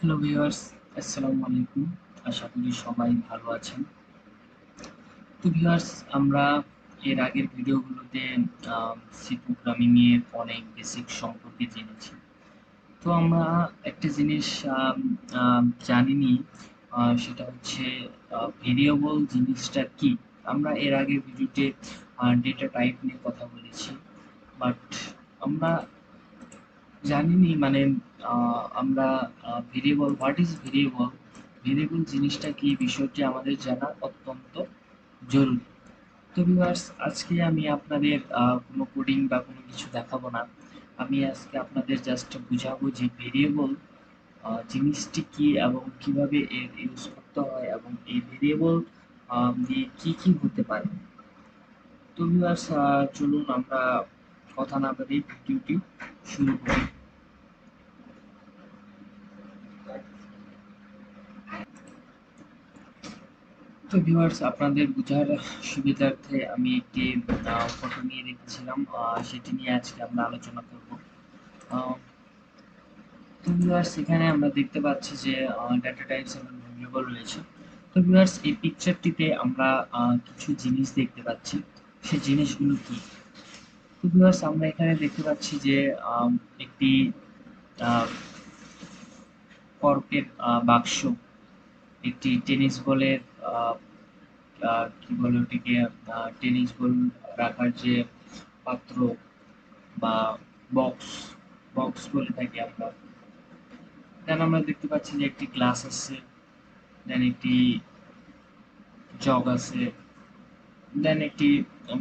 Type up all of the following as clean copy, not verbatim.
Hello viewers, আসসালামু আলাইকুম। আশা করি সবাই ভালো আছেন। তো ভিউয়ার্স, আমরা এর আগের ভিডিওগুলোতে সি প্রোগ্রামিং এর অনেক বেসিক সম্পর্কে জেনেছি। তো আমরা একটা জিনিস আম আম জানিনি, সেটা হচ্ছে ভেরিয়েবল জিনিসটা কি? আমরা এর আগের ভিডিওতে ডেটা টাইপ নিয়ে কথা বলেছি। বাট আমরা জানিনি মানে আমরা variable what is variable variable জিনিসটা কি বিষয়টি আমাদের জানা অত্যন্ত জরুরি। তো ভিউয়ার্স, আজকে আমি আপনাদের কোনো কোডিং বা কোনো কিছু দেখাবো না। আমি আজকে আপনাদের জাস্ট বুঝাবো যে ভেরিয়েবল জিনিসটি কি এবং কিভাবে এর ইউজ করতে হয় এবং এই ভেরিয়েবল দিয়ে কি কি হতে পারে। তো ভিউয়ার্স, চলুন আমরা কথা না বাড়িয়ে ভিডিওটি শুরু করি। তো ভিউয়ার্স, আপনাদের বোঝার সুবিধার্থে আমি একটি ফটো নিয়ে রেখেছিলাম, সেটি নিয়ে আজকে আমরা আলোচনা করব। আহ, তো ভিউয়ার্স, এখানে আমরা দেখতে পাচ্ছি যে ডেটা টাইপস এবং ভেরিয়েবল রয়েছে। তো ভিউয়ার্স, এই পিকচারটিতে আমরা কিছু জিনিস দেখতে পাচ্ছি। সেই জিনিসগুলো কি? তো ভিউয়ার্স, আমরা এখানে দেখতে পাচ্ছি যে আম, একটি আহ, কর্কের বাক্স, একটি টেনিস বলের আহ, কি বলে ওটিকে, টেনিস বল রাখার যে পাত্র বা বক্স বক্স বলে থাকি আমরা। দেন আমরা দেখতে পাচ্ছি যে একটি গ্লাস আছে, দেন একটি জগ আছে, দেন একটি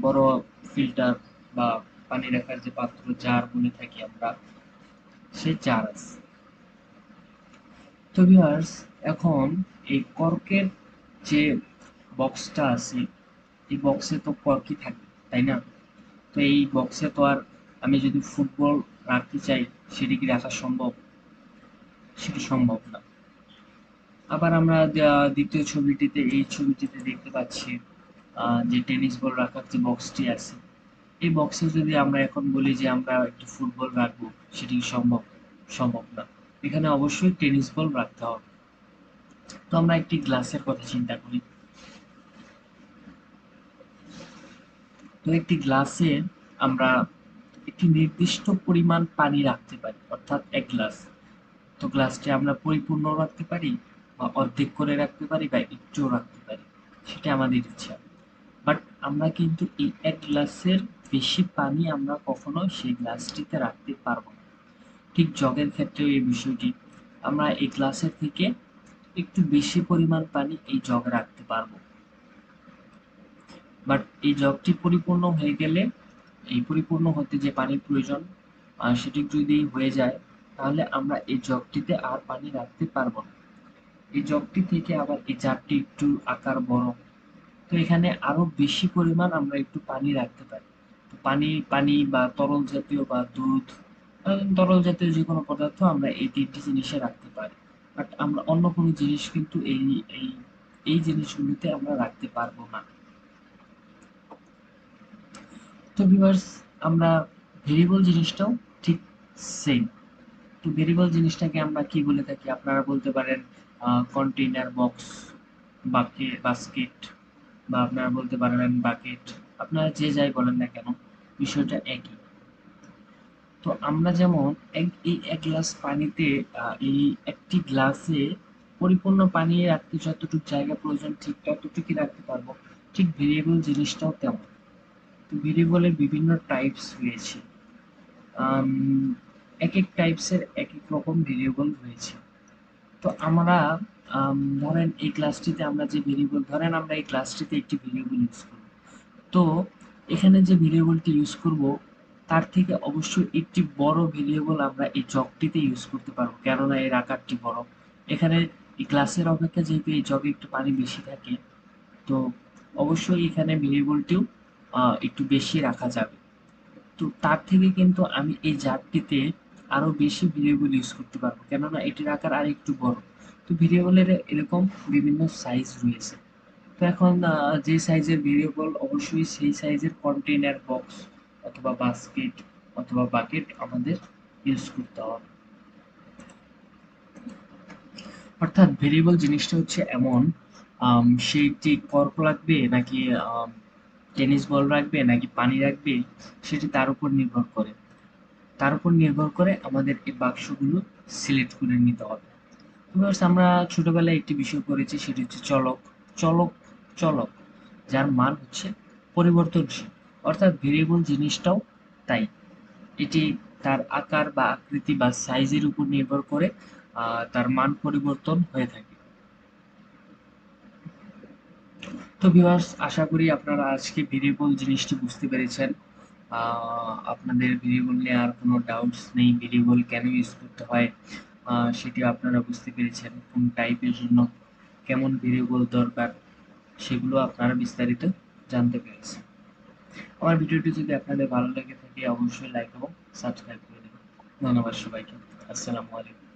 বড় ফিল্টার বা পানি রাখার যে পাত্র জার বলে থাকি আমরা, সেই জার আছে। তো ভিউয়ার্স, এখন এই কর্কের যে বক্সটা আছে, এই বক্সে তো কর্কই থাকে, তাই না? তো এই বক্সে তো আর আমি যদি ফুটবল রাখতে চাই, সেটি কি রাখা সম্ভব? সেটি সম্ভব না। আবার আমরা দ্বিতীয় ছবিটিতে, এই ছবিটিতে দেখতে পাচ্ছি যে টেনিস বল রাখার যে বক্সটি আছে, এই বক্সে যদি আমরা এখন বলি যে আমরা একটি ফুটবল রাখবো, সেটি কি সম্ভব? সম্ভব না। এখানে অবশ্যই টেনিস বল রাখতে হবে। তো আমরা একটি গ্লাসের কথা চিন্তা করি। তো একটি গ্লাসে আমরা একটি নির্দিষ্ট পরিমাণ পানি রাখতে পারি, অর্থাৎ এক গ্লাস। তো গ্লাসটি আমরা পরিপূর্ণ রাখতে পারি, বা অর্ধেক করে রাখতে পারি, বা একটুও রাখতে পারি, সেটা আমাদের ইচ্ছা। বাট আমরা কিন্তু এই এক গ্লাসের বেশি পানি আমরা কখনো সেই গ্লাসটিতে রাখতে পারবো না। ঠিক জগের ক্ষেত্রেও এই বিষয়টি, আমরা এই গ্লাসের থেকে একটু বেশি পরিমাণ পানি এই জগে রাখতে পারবো। বাট এই জগটি পরিপূর্ণ হয়ে গেলে, এই পরিপূর্ণ হতে যে পানির প্রয়োজন সেটি যদি হয়ে যায়, তাহলে আমরা এই জগটিতে আর পানি রাখতে পারবো না। এই জগটি থেকে আবার এই জারটি একটু আকার বড়, তো এখানে আরো বেশি পরিমাণ আমরা একটু পানি রাখতে পারি। তো পানি পানি বা তরল জাতীয় বা দুধ, তরল জাতীয় যে কোনো পদার্থ আমরা এই তিনটি জিনিসে রাখতে পারি। বাট আমরা অন্য কোনো জিনিস কিন্তু এই এই জিনিসগুলিতে আমরা রাখতে পারবো না। তো ভিউয়ার্স, আমরা ভেরিয়েবল জিনিসটাও ঠিক সেম। তো ভেরিয়েবল জিনিসটাকে আমরা কি বলে থাকি? আপনারা বলতে পারেন কন্টেইনার, বক্স, বাস্কেট, বা আপনারা বলতে পারেন বাকেট। আপনারা যে যাই বলেন না কেন, বিষয়টা একই। তো আমরা যেমন এই এক গ্লাস পানিতে, এই একটি গ্লাসে পরিপূর্ণ পানি রাখতে যতটুকু জায়গা প্রয়োজন, ঠিক ততটুকুই রাখতে পারবো। ঠিক ভেরিয়েবল জিনিসটাও তেমন। তো ভেরিয়েবলের বিভিন্ন টাইপস রয়েছে। আম, এক এক টাইপসের এক এক রকম ভেরিয়েবল রয়েছে। তো আমরা ধরেন এই ক্লাসটিতে আমরা যে ভেরিয়েবল, ধরেন আমরা এই ক্লাসটিতে একটি ভেরিয়েবল ইউজ করব। তো এখানে যে ভেরিয়েবলটি ইউজ করব, তার থেকে অবশ্যই একটি বড় ভেরিয়েবল আমরা এই জগটিতে ইউজ করতে পারবো, কেননা এর আকারটি বড়। এখানে এই গ্লাসের অপেক্ষা যেহেতু এই জগে একটু পানি বেশি থাকে, তো অবশ্যই এখানে ভেরিয়েবলটিও একটু বেশি রাখা যাবে। তো তার থেকে কিন্তু আমি এই জারটিতে আরো বেশি ভেরিয়েবল ইউজ করতে পারবো, কেননা এটির আকার আর একটু বড়। তো ভেরিয়েবলের এরকম বিভিন্ন সাইজ রয়েছে। তো এখন যে সাইজের ভেরিয়েবল, অবশ্যই সেই সাইজের কন্টেইনার, বক্স অথবা বাস্কেট অথবা বাকেট আমাদের ইউজ করতে হবে। অর্থাৎ ভেরিয়েবল জিনিসটা হচ্ছে এমন, সেইটি কর্ক লাগবে নাকি টেনিস বল রাখবে নাকি পানি রাখবে, সেটি তার উপর নির্ভর করে। তার উপর নির্ভর করে আমাদের এই বাক্সগুলো সিলেক্ট করে নিতে হবে। ভিউয়ার্স, আমরা ছোটবেলায় একটি বিষয় পড়েছি, সেটি হচ্ছে চলক। চলক চলক যার মান হচ্ছে পরিবর্তনশীল, অর্থাৎ ভেরিয়েবল জিনিসটাও তাই। এটি তার আকার বা আকৃতি বা সাইজের উপর নির্ভর করে তার মান পরিবর্তন হয়ে থাকে। তো ভিউয়ার্স, আশা করি আপনারা আজকে ভেরিয়েবল জিনিসটি বুঝতে পেরেছেন। আপনাদের ভেরিয়েবল নিয়ে আর কোনো ডাউটস নেই, ভেরিয়েবল কেন ইউজ করতে হয় সেটি আপনারা বুঝতে পেরেছেন, কোন টাইপের জন্য কেমন ভেরিয়েবল দরকার সেগুলো আপনারা বিস্তারিত জানতে পেরেছেন। আমার ভিডিওটি যদি আপনাদের ভালো লেগে থাকে অবশ্যই লাইক এবং সাবস্ক্রাইব করে দেবেন। ধন্যবাদ সবাইকে। আসসালামু আলাইকুম।